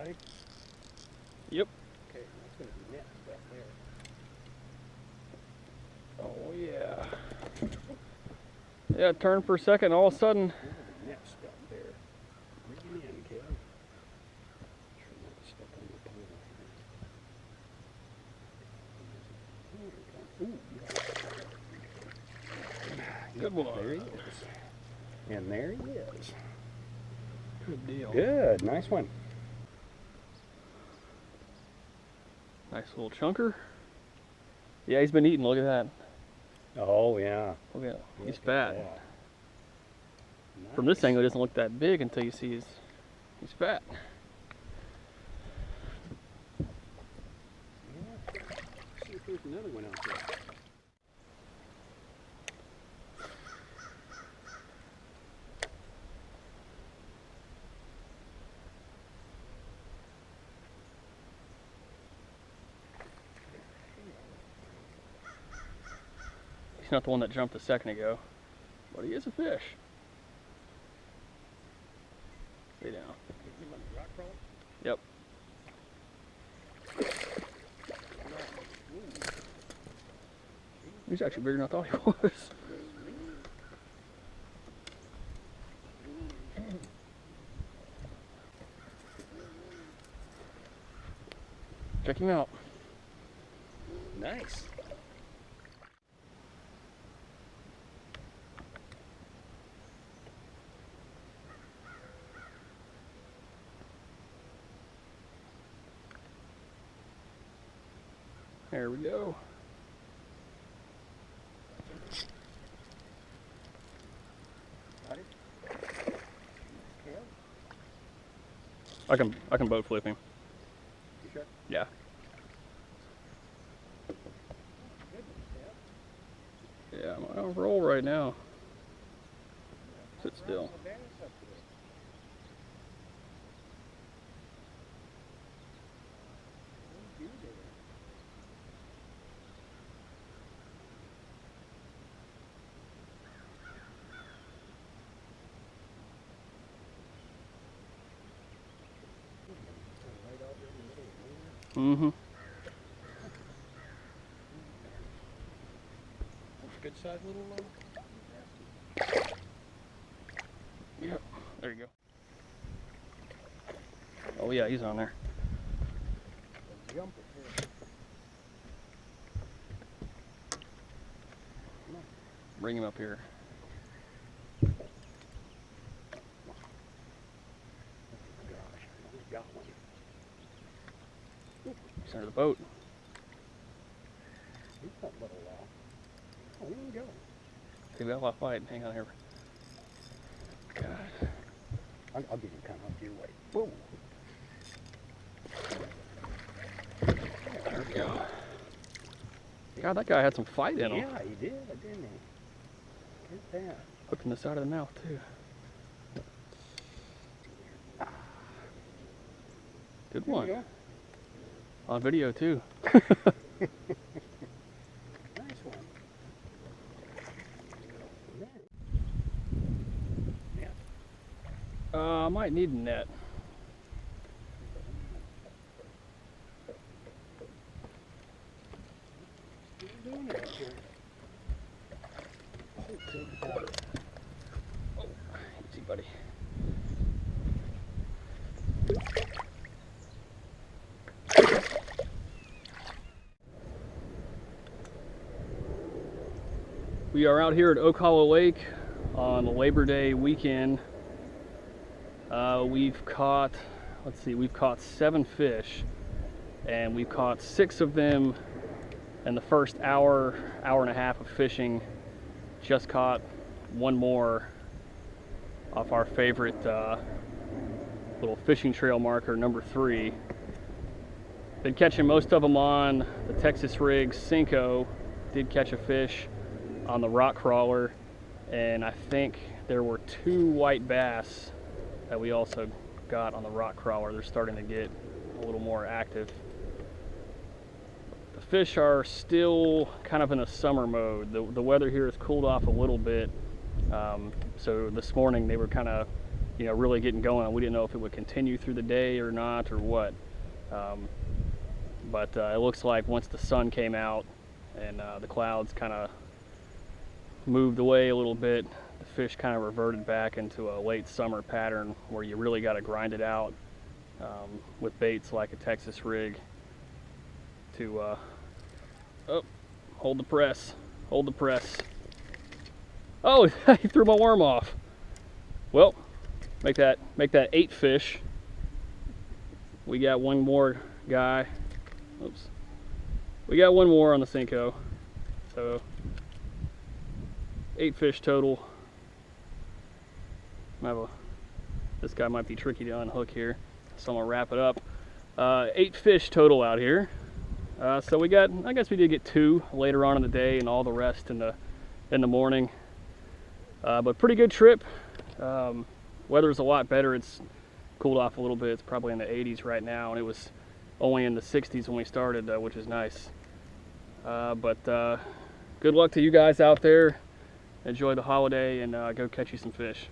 buddy? Yep. Okay, that's going to be net stuff there. Oh yeah. Yeah, turn for a second, all of a sudden. Net stuff there. Bring it in, Kev. Sure not to step on the pole. Ooh, Good one. There he is. And there he is. Good deal. Good, nice one. Nice little chunker. Yeah, he's been eating, look at that. Oh, yeah. Look at he's Look at fat. that. From this Nice. angle, it doesn't look that big until you see he's fat. Yeah. See if there's another one out there. He's not the one that jumped a second ago, but he is a fish. Stay down. Yep. He's actually bigger than I thought he was. Check him out. Nice. There we go. Got it? Kev? I can boat flip him. You sure? Yeah. Yeah, I'm on a roll right now. Sit still. Mm-hmm. Good size little Yep. There you go. Oh yeah, he's on there. jumper here. Bring him up here. Gosh, we got one. He's under the boat. He's got a little Oh, here we go. Hey, we got a lot of fight. Hang on here. God. I'll give you kind of your way. Whoa. There we go. God, that guy had some fight in him. Yeah, he did, didn't he? Get that. Hooked in the side of the mouth, too. Good There one. you go. On video, too. Nice one. Yeah. I might need a net. Doing it up here. Oh, easy, buddy. We are out here at Oak Hollow Lake on Labor Day weekend. We've caught, let's see, we've caught 7 fish, and we've caught 6 of them in the first hour and a half of fishing. Just caught one more off our favorite little fishing trail marker, number 3. Been catching most of them on the Texas rig Cinco. Did catch a fish on the rock crawler, and I think there were 2 white bass that we also got on the rock crawler. They're starting to get a little more active. The fish are still kind of in a summer mode. The weather here has cooled off a little bit, so this morning they were kind of you know, really getting going. We didn't know if it would continue through the day or not or what. But it looks like once the sun came out and the clouds kind of moved away a little bit, the fish kind of reverted back into a late summer pattern where you really got to grind it out with baits like a Texas rig to hold the press, hold the press. Oh, he threw my worm off. Well, make that 8 fish. We got one more guy. Oops. We got one more on the Senko. So 8 fish total. This guy might be tricky to unhook here, so I'm gonna wrap it up. 8 fish total out here. So we got, I guess we did get 2 later on in the day and all the rest in the morning. But pretty good trip. Weather's a lot better. It's cooled off a little bit. It's probably in the 80s right now, and it was only in the 60s when we started, which is nice. But good luck to you guys out there. Enjoy the holiday and go catch you some fish.